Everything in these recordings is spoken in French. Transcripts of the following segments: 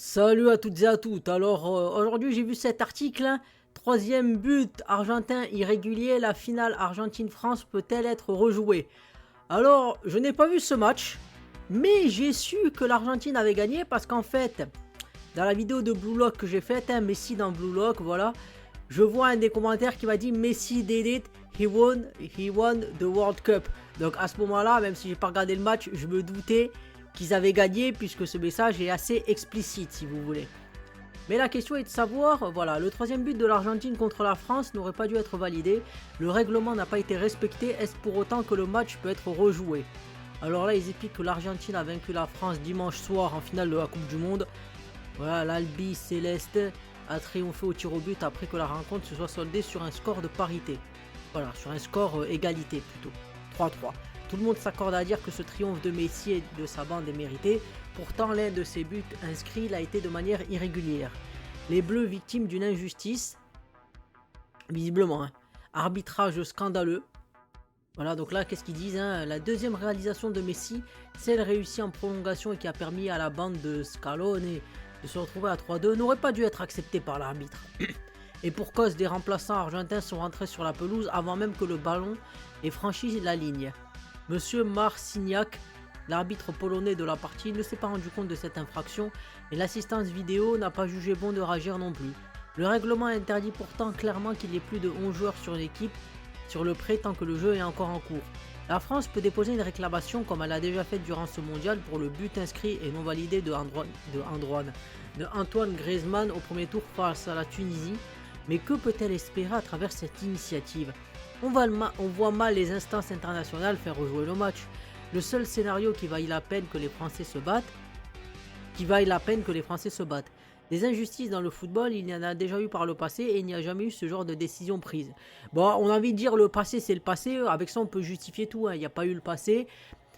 Salut à toutes et à tous. Alors aujourd'hui j'ai vu cet article, hein. Troisième but argentin irrégulier, la finale Argentine-France peut-elle être rejouée? Alors je n'ai pas vu ce match, mais j'ai su que l'Argentine avait gagné parce qu'en fait, dans la vidéo de Blue Lock que j'ai faite, hein, Messi dans Blue Lock, voilà, je vois un des commentaires qui m'a dit Messi did it, he won the World Cup. Donc à ce moment-là, même si j'ai pas regardé le match, je me doutais qu'ils avaient gagné puisque ce message est assez explicite si vous voulez. Mais la question est de savoir, voilà, le troisième but de l'Argentine contre la France n'aurait pas dû être validé, le règlement n'a pas été respecté, est-ce pour autant que le match peut être rejoué? Alors là ils expliquent que l'Argentine a vaincu la France dimanche soir en finale de la Coupe du Monde. Voilà, l'Albi Céleste a triomphé au tir au but après que la rencontre se soit soldée sur un score de parité. Voilà, sur un score égalité plutôt, 3-3. Tout le monde s'accorde à dire que ce triomphe de Messi et de sa bande est mérité, pourtant l'un de ses buts inscrits l'a été de manière irrégulière. Les Bleus victimes d'une injustice, visiblement, hein. Arbitrage scandaleux. Voilà, donc là, qu'est-ce qu'ils disent, hein? La deuxième réalisation de Messi, celle réussie en prolongation et qui a permis à la bande de Scaloni de se retrouver à 3-2, n'aurait pas dû être acceptée par l'arbitre. Et pour cause, des remplaçants argentins sont rentrés sur la pelouse avant même que le ballon ait franchi la ligne. Monsieur Marciniak, l'arbitre polonais de la partie, ne s'est pas rendu compte de cette infraction et l'assistance vidéo n'a pas jugé bon de réagir non plus. Le règlement interdit pourtant clairement qu'il y ait plus de 11 joueurs sur une équipe sur le prêt tant que le jeu est encore en cours. La France peut déposer une réclamation comme elle a déjà fait durant ce mondial pour le but inscrit et non validé de Antoine Griezmann au premier tour face à la Tunisie. Mais que peut-elle espérer à travers cette initiative? On voit mal les instances internationales faire rejouer le match. Le seul scénario qui vaille la peine que les Français se battent, Des injustices dans le football, il y en a déjà eu par le passé et il n'y a jamais eu ce genre de décision prise. Bon, on a envie de dire le passé c'est le passé, avec ça on peut justifier tout, hein. Il n'y a pas eu le passé.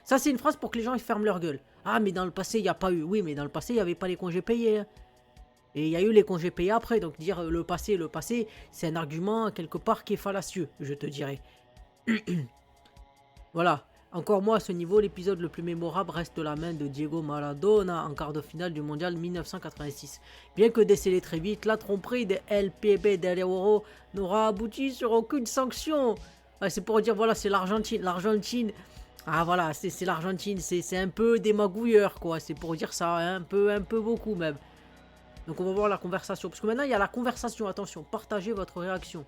Ça c'est une phrase pour que les gens ils ferment leur gueule. Ah mais dans le passé il n'y a pas eu, oui mais dans le passé il n'y avait pas les congés payés, hein. Et il y a eu les congés payés après, donc dire le passé, c'est un argument quelque part qui est fallacieux, je te dirais. Voilà. Encore moi, à ce niveau, l'épisode le plus mémorable reste la main de Diego Maradona en quart de finale du mondial 1986. Bien que décelé très vite, la tromperie de LPB del Euro n'aura abouti sur aucune sanction. Ouais, c'est pour dire, voilà, c'est l'Argentine. L'Argentine, ah voilà, c'est l'Argentine, c'est un peu des magouilleurs, quoi. C'est pour dire ça, hein, un peu beaucoup même. Donc on va voir la conversation. Parce que maintenant, il y a la conversation, attention, partagez votre réaction.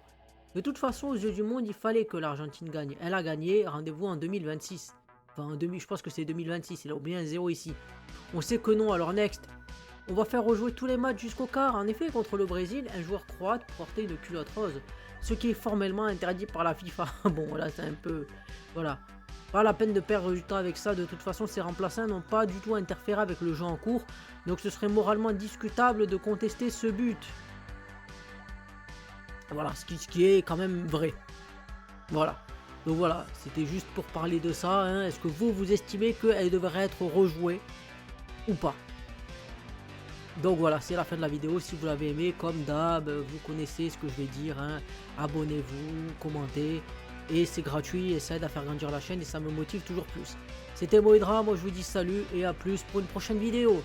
De toute façon, aux yeux du monde, il fallait que l'Argentine gagne. Elle a gagné, rendez-vous en 2026. Enfin, je pense que c'est 2026, il a oublié un 0 ici. On sait que non, alors next. On va faire rejouer tous les matchs jusqu'au quart. En effet, contre le Brésil, un joueur croate portait une culotte rose. Ce qui est formellement interdit par la FIFA. Bon, là, c'est un peu... Voilà. Pas la peine de perdre du temps avec ça. De toute façon, ces remplaçants n'ont pas du tout interféré avec le jeu en cours. Donc ce serait moralement discutable de contester ce but. Voilà, ce qui est quand même vrai. Voilà. Donc voilà, c'était juste pour parler de ça, hein. Est-ce que vous estimez qu'elle devrait être rejouée ou pas? Donc voilà, c'est la fin de la vidéo. Si vous l'avez aimé, comme d'hab, vous connaissez ce que je vais dire, hein. Abonnez-vous, commentez. Et c'est gratuit et ça aide à faire grandir la chaîne et ça me motive toujours plus. C'était Moedra, moi je vous dis salut et à plus pour une prochaine vidéo.